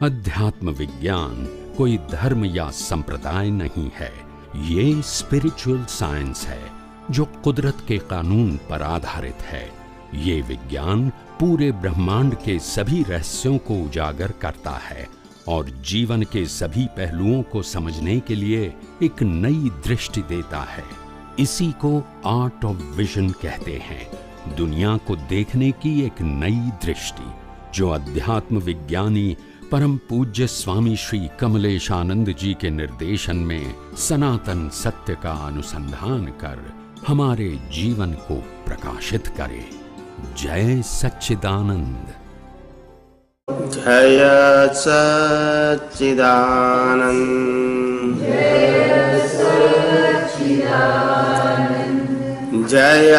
अध्यात्म विज्ञान कोई धर्म या संप्रदाय नहीं है, ये स्पिरिचुअल साइंस है जो कुदरत के कानून पर आधारित है। ये विज्ञान पूरे ब्रह्मांड के सभी रहस्यों को उजागर करता है और जीवन के सभी पहलुओं को समझने के लिए एक नई दृष्टि देता है। इसी को आर्ट ऑफ विजन कहते हैं, दुनिया को देखने की एक नई दृष्टि, जो अध्यात्म विज्ञानी परम पूज्य स्वामी श्री कमलेशानंद जी के निर्देशन में सनातन सत्य का अनुसंधान कर हमारे जीवन को प्रकाशित करे। जय सच्चिदानंद। जय सच्चिदानंद। जय सच्चिदानंद। जय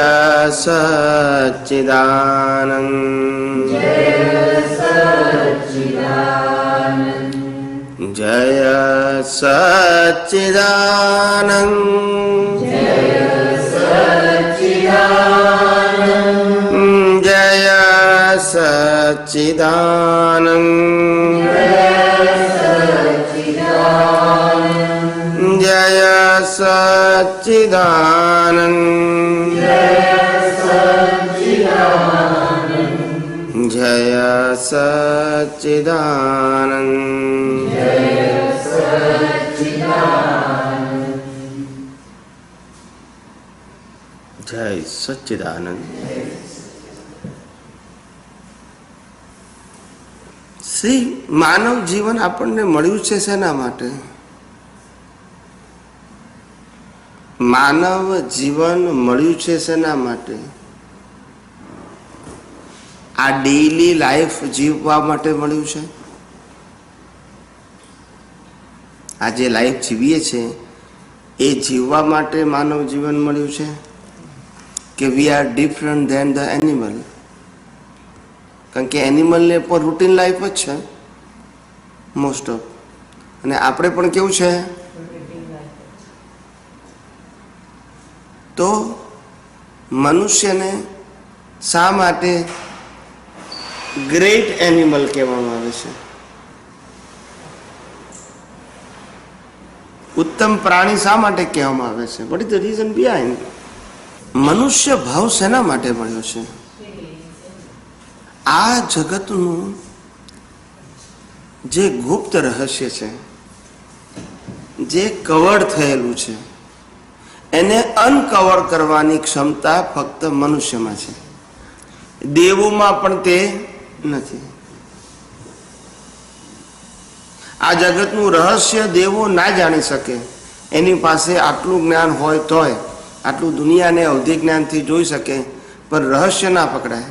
सच्चिदानंद। जय सच्चिदानंद। जय सच्चिदानंद। जय सच्चिदानंद। जय सच्चिदानंद। श्री मानव जीवन આપણને મળ્યું છે શેના માટે? માનવ જીવન મળ્યું છે શેના માટે? આ ડેઈલી લાઈફ જીવવા માટે મળ્યું છે। આ જે લાઈફ જીવીએ છે એ જીવવા માટે માનવ જીવન મળ્યું છે કે we are different than the animal? કારણ કે એનિમલને પર રૂટીન લાઈફ જ છે મોસ્ટ ઓફ, અને આપણે પણ કેવું છે? તો મનુષ્યને શા માટે ગ્રેટ એનિમલ કહેવામાં આવે છે? ઉત્તમ પ્રાણી શા માટે કહેવામાં આવે છે? What is the reason behind? મનુષ્ય ભાવ શેના માટે મળ્યો છે? આ જગતનું જે ગુપ્ત રહસ્ય છે, જે કવર થયેલું છે, એને અનકવર કરવાની ક્ષમતા ફક્ત મનુષ્યમાં છે, દેવોમાં પણ તે નથી। આ જગતનું રહસ્ય દેવો ના જાણી શકે, એની પાસે આટલું જ્ઞાન હોય તોય આટલું દુનિયાને અવધિ જ્ઞાનથી જોઈ શકે, પણ રહસ્ય ના પકડાય,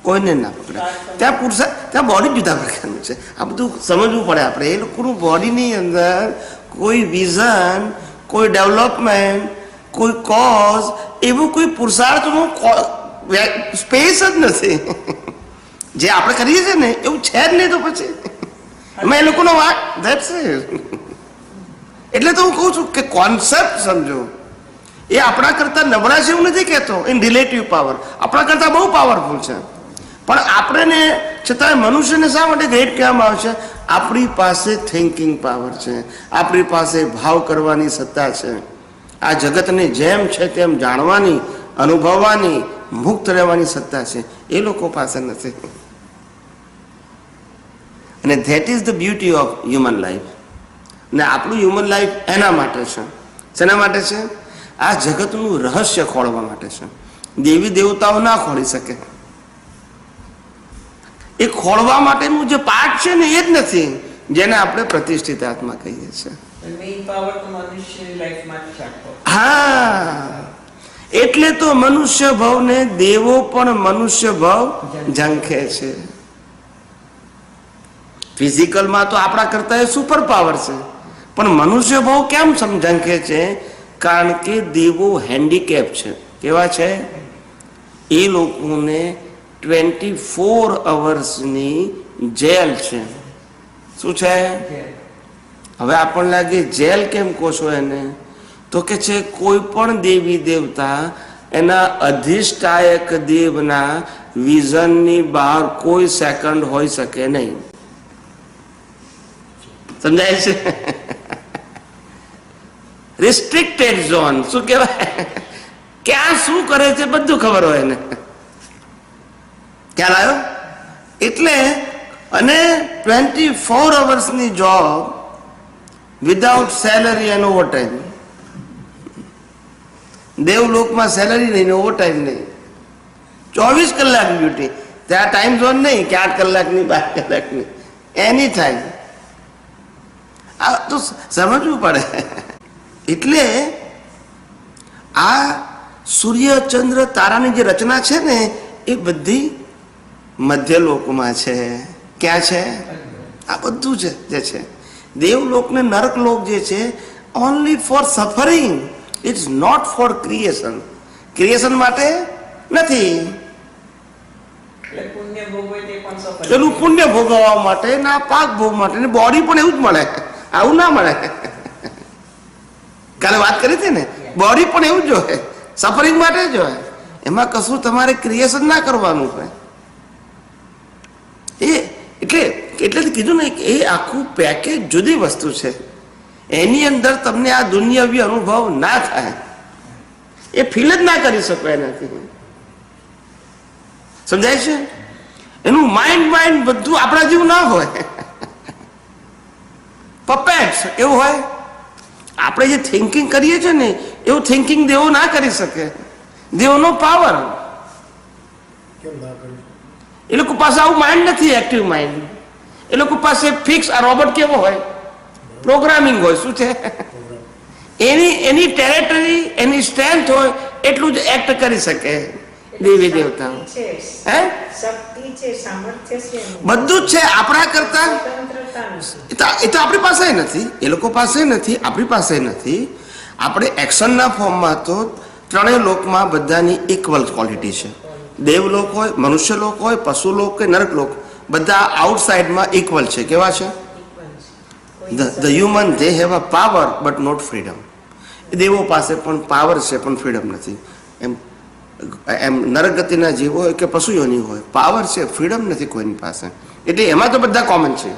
કોઈને ના પકડાય। ત્યાં પુરુષાર્થ, ત્યાં બોડી જુદા પ્રકારનું છે, આ બધું સમજવું પડે આપણે। એ લોકોનું બોડીની અંદર કોઈ વિઝન, કોઈ ડેવલપમેન્ટ, કોઈ કોઝ, એવું કોઈ પુરુષાર્થનું સ્પેસ જ નથી। જે આપણે કરીએ છીએ ને એવું છે જ નહીં, તો પછી એમાં એ લોકોનો વાત ધેટ્સ ઇટ। એટલે તો હું કહું છું કે કોન્સેપ્ટ સમજો, એ આપણા કરતાં નબળા છે એવું નથી કહેતો, ઇન રિલેટિવ પાવર આપણા કરતાં બહુ પાવરફુલ છે, પણ આપણે છતાં મનુષ્યને શા માટે ગ્રેટ કહેવામાં આવે છે? આપણી પાસે થિંકિંગ પાવર છે, આપણી પાસે ભાવ કરવાની સત્તા છે, આ જગતને જેમ છે તેમ જાણવાની, અનુભવવાની, મુક્ત રહેવાની સત્તા છે, એ લોકો પાસે નથી। અને that is the beauty of human life. ને આપણું હ્યુમન લાઈફ એના માટે છે, શેના માટે છે? આ જગતનું રહસ્ય ખોળવા માટે છે। દેવી દેવતાઓ ના ખોળી શકે, એ ખોળવા માટેનું જે પાઠ છે ને એ જ નથી, જેને આપણે પ્રતિષ્ઠિત આત્મા કહીએ છીએ। હા, એટલે તો મનુષ્ય ભાવને દેવો પણ મનુષ્ય ભાવ ઝંખે છે। ફિઝિકલમાં તો આપણા કરતા એ સુપર પાવર છે, પણ મનુષ્ય ભાવ કેમ ઝંખે છે? કારણ કે દેવો હેન્ડીકેપ છે। કેવા છે? એ લોકોને 24 અવર્સની જેલ છે। શું છે? હવે આપણને લાગે જેલ કેમ કહો છો એને? તો કે છે કોઈ પણ દેવી દેવતા એના અધિષ્ઠાયક દેવના વિઝનની બહાર કોઈ સેકન્ડ હોઈ શકે નહીં। સમજાય છે? રિસ્ટ્રિક્ટેડ ઝોન શું કહેવાય? ક્યાં શું કરે છે બધું ખબર હોય ને. ખ્યાલ આવ્યો? એટલે અને 24 અવર્સની job without salary and overtime. દેવલોકમાં સેલરી નહીં, ઓવરટાઈમ નહીં, 24 કલાક ડ્યુટી. ત્યાં ટાઈમ ઝોન નહીં કે 8 કલાકની 12 કલાકની, એની ટાઈમ. આ તો સમજવું પડે. એટલે આ સૂર્ય ચંદ્ર તારાની જે રચના છે ને એ બધી મધ્ય લોકમાં છે. ક્યાં છે? આ બધું છે જે છે દેવલોક ને નરકલોક જે છે only for suffering, it's not for creation. Creation માટે નથી. પેલું પુણ્ય ભોગવવા માટે ના પાક ભોગ માટે. બોડી પણ એવું જ મળે, આવું ના મળે. કાલે વાત કરી હતી ને, બોડી પણ એવું જ જોઈએ, સફરિંગ માટે જ હોય. એમાં કશું તમારે ક્રિએશન ના કરવાનું હોય. એટલે કીધું ને એ આખું પેકેજ જુદી વસ્તુ છે. એની અંદર તમને આ દુનિયાવી અનુભવ ના થાય, એ ફીલ જ ના કરી શકો એનાથી. સમજાય છે? એનું માઇન્ડ બધું આપણા જેવું ના હોય. પપેટ્સ એવું હોય. આપણે જે થિંકિંગ કરીએ છીએ ને એવું થિંકિંગ દેવો ના કરી શકે. દેવનો પાવર. એ લોકો પાસે આવું માઇન્ડ નથી, એક્ટિવ માઇન્ડ. એ લોકો પાસે ફિક્સ. આ રોબોટ કેવો હોય? પ્રોગ્રામિંગ હોય. શું છે? એની ટેરેટરી, એની સ્ટ્રેન્થ હોય એટલું જ એક્ટ કરી શકે. દેવી દેવતા હે બધું જ છે આપણા કરતા. એ તો આપણી પાસે નથી, એ લોકો પાસે નથી, આપણી પાસે નથી. આપણે એક્શનના ફોર્મમાં તો ત્રણેય લોકમાં બધાની ઇક્વલ ક્વોલિટી છે. દેવલોક હોય, મનુષ્ય લોક હોય, પશુ લોક કે નરક લોક, બધા આઉટસાઇડમાં ઇક્વલ છે. કેવા છે? The human they have a power but not freedom. દેવો પાસે પણ પાવર છે પણ ફ્રીડમ નથી. એમ નરકગતિના જીવો હોય કે પશુઓની હોય, પાવર છે, ફ્રીડમ નથી કોઈની પાસે. એટલે એમાં તો બધા કોમન છે.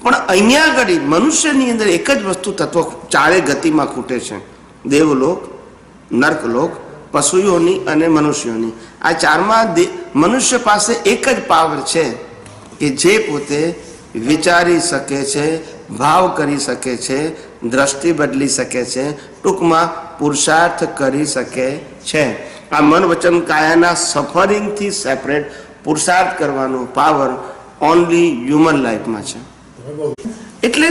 પણ અહીંયા આગળ મનુષ્યની અંદર એક જ વસ્તુ તત્વ ચારે ગતિમાં ખૂટે છે. દેવલોક, નર્કલોક, પશુઓની અને મનુષ્યોની. આ ચારમાં મનુષ્ય પાસે એક જ પાવર છે કે જે પોતે વિચારી શકે છે, ભાવ કરી શકે છે, દ્રષ્ટિ બદલી શકે છે, ટૂંકમાં પુરુષાર્થ કરી શકે છે. આ મન વચન કાયાના સફરિંગથી સેપરેટ પુરુષાર્થ કરવાનો પાવર ઓનલી હ્યુમન લાઈફમાં છે. એટલે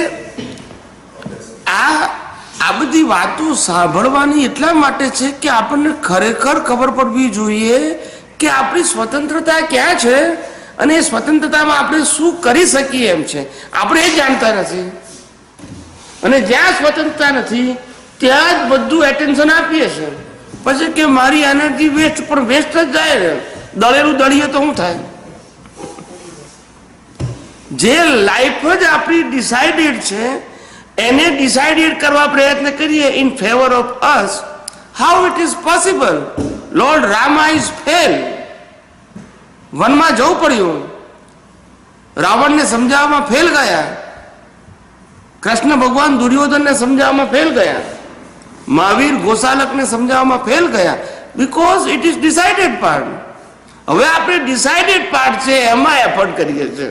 આ બધી વાતો સાંભળવાની એટલા માટે છે કે આપણને ખરેખર ખબર પડવી જોઈએ કે આપણી સ્વતંત્રતા ક્યાં છે અને એ સ્વતંત્રતામાં આપણે શું કરી શકીએ એમ છે. આપણે એ જાણતા નથી. અને જ્યાં સ્વતંત્રતા નથી ત્યાં જ બધું એટેન્શન આપીએ છીએ. પછી કે મારી એનર્જી વેસ્ટ, પણ વેસ્ટ જ જાય ને. દળેલું દળીએ તો શું થાય? જે લાઈફ જ આપણી ડિસાઇડેડ છે એને ડિસાઇડેડ કરવા પ્રયત્ન કરીએ in favour of us. How it is possible? Lord Rama is fail. વનમાં જવું પડ્યું, રાવણને સમજાવવામાં ફેલ ગયા. કૃષ્ણ ભગવાન દુર્યોધનને સમજાવવામાં ફેલ ગયા. મહાવીર ગોસાલકને સમજાવવામાં ફેલ ગયા. Because it is decided part. હવે આપણે ડિસાઇડેડ પાર્ટ છે એમાં એફર્ટ કરીએ છીએ.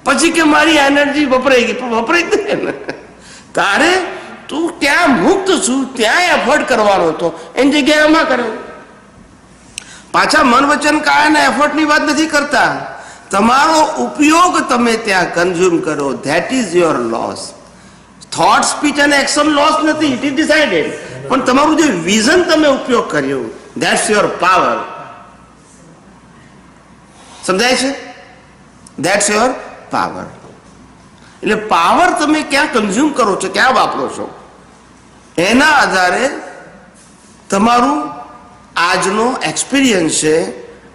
પછી કે મારી એનર્જી વપરાઈ ગઈ, પણ વપરાઈ ગઈ ને. તારે તું ત્યાં મુક્ત છું ત્યાં એફર્ટ કરવાનો હતો, એની જગ્યાએ એમાં કર્યો. પાછા મન વચન કાયાના એફર્ટની વાત નથી કરતા. તમારો ઉપયોગ તમે ત્યાં કન્ઝ્યુમ કરો, that is your loss. Thought, speech અને એક્શન લોસ નથી, ઇટ ઇઝ ડિસાઇડેડ. પણ તમારું જે વિઝન તમે ઉપયોગ કર્યો, ધેટ્સ યોર પાવર. સમજાય છે? That's your power. એટલે પાવર તમે ક્યાં કન્ઝ્યુમ કરો છો, ક્યાં વાપરો છો, એના આધારે તમારું આજનો એક્સપિરિયન્સ છે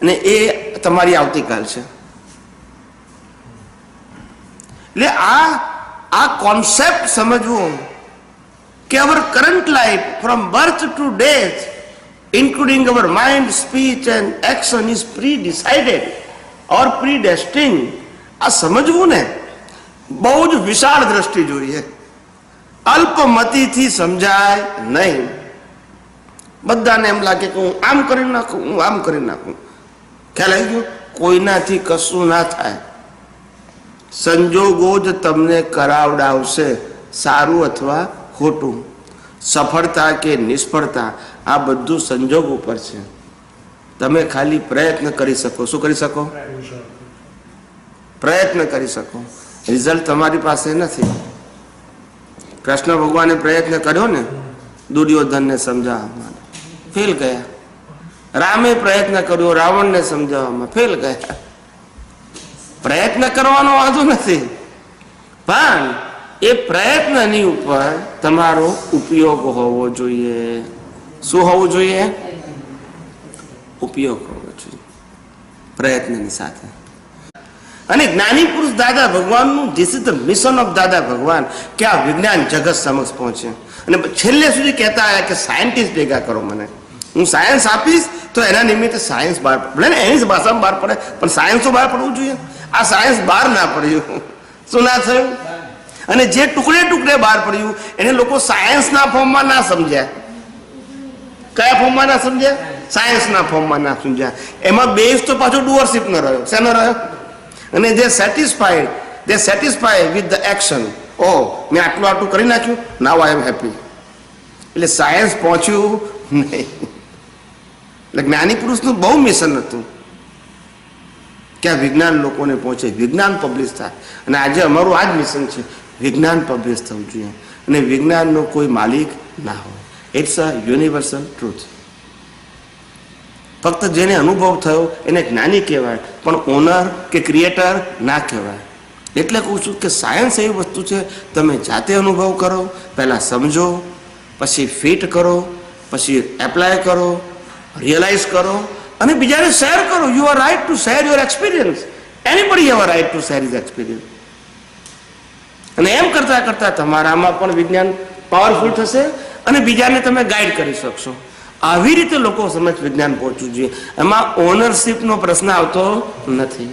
અને એ તમારી આવતીકાલ છે. એટલે આ કોન્સેપ્ટ સમજવો કે our current life from birth to death including our mind, speech and action is predecided or predestined. આ સમજવું ને બહુ જ વિશાળ દ્રષ્ટિ જોઈએ. અલ્પમતીથી સમજાય નહીં. બધાને એમ લાગે કે હું આમ કરી નાખું, હું આમ કરી નાખું. ખ્યાલ આવી ગયો? કોઈનાથી કશું ના થાય. સંજોગો જ તમને કરાવડાવશે સારું અથવા ખોટું. સફળતા કે નિષ્ફળતા આ બધું સંજોગ ઉપર છે. તમે ખાલી પ્રયત્ન કરી શકો. શું કરી શકો? પ્રયત્ન કરી શકો. રિઝલ્ટ તમારી પાસે નથી. કૃષ્ણ ભગવાને પ્રયત્ન કર્યો ને દુર્યોધનને સમજાવવામાં, ફેલ ગયા. રામે પ્રયત્ન કર્યો રાવણને સમજાવવામાં, ફેલ ગયા. પ્રયત્ન કરવાનો વાંધો નથી, પણ એ પ્રયત્નની ઉપર તમારો ઉપયોગ હોવો જોઈએ. શું હોવું જોઈએ? ઉપયોગ હોવો જોઈએ પ્રયત્નની સાથે. અને જ્ઞાની પુરુષ દાદા ભગવાનનું this is the mission of દાદા ભગવાન કે આ વિજ્ઞાન જગત સમક્ષ પહોંચે. અને છેલ્લે સુધી કહેતા આવ્યા કે સાયન્ટિસ્ટ ભેગા કરો મને, હું સાયન્સ આપીશ તો એના નિમિત્તે સાયન્સ બહાર પડે ને, એની જ ભાષામાં બહાર પડે, પણ સાયન્સ તો બહાર પડવું જોઈએ. આ સાયન્સ બહાર ના પડ્યું. શું ના થયું? અને જે ટુકડે ટુકડે બહાર પડ્યું એને લોકો સાયન્સના ફોર્મમાં ના સમજ્યા. કયા ફોર્મમાં ના સમજ્યા? સાયન્સના ફોર્મમાં ના સમજ્યા. એમાં બેઝ તો પાછો ડુઅરશીપનો રહ્યો. શેનો રહ્યો? અને જે સેટિસ્ફાય વિથ ધ એક્શન. ઓ મેં આટલું આટલું કરી નાખ્યું, નાવ આઈ એમ હેપી. એટલે સાયન્સ પહોંચ્યું નહીં. એટલે જ્ઞાની પુરુષનું બહુ મિશન હતું કે આ વિજ્ઞાન લોકોને પહોંચે, વિજ્ઞાન પબ્લિશ થાય. અને આજે અમારું આ જ મિશન છે, વિજ્ઞાન પબ્લિશ થવું જોઈએ. અને વિજ્ઞાનનો કોઈ માલિક ના હોય. It's a universal truth. ફક્ત જેને અનુભવ થયો એને જ્ઞાની કહેવાય, પણ ઓનર કે ક્રિએટર ના કહેવાય. એટલે કહું છું કે સાયન્સ એવી વસ્તુ છે, તમે જાતે અનુભવ કરો, પહેલાં સમજો, પછી ફિટ કરો, પછી એપ્લાય કરો, રિયલાઇઝ કરો અને બીજાને શેર કરો. You are right to share your experience. Anybody have a right to share his experience. અને એમ કરતાં કરતાં તમારામાં પણ વિજ્ઞાન પાવરફુલ થશે અને બીજાને તમે ગાઈડ કરી શકશો. આવી રીતે લોકો સમજ વિજ્ઞાન પહોંચવું જોઈએ. એમાં ઓનરશીપનો પ્રશ્ન આવતો નથી.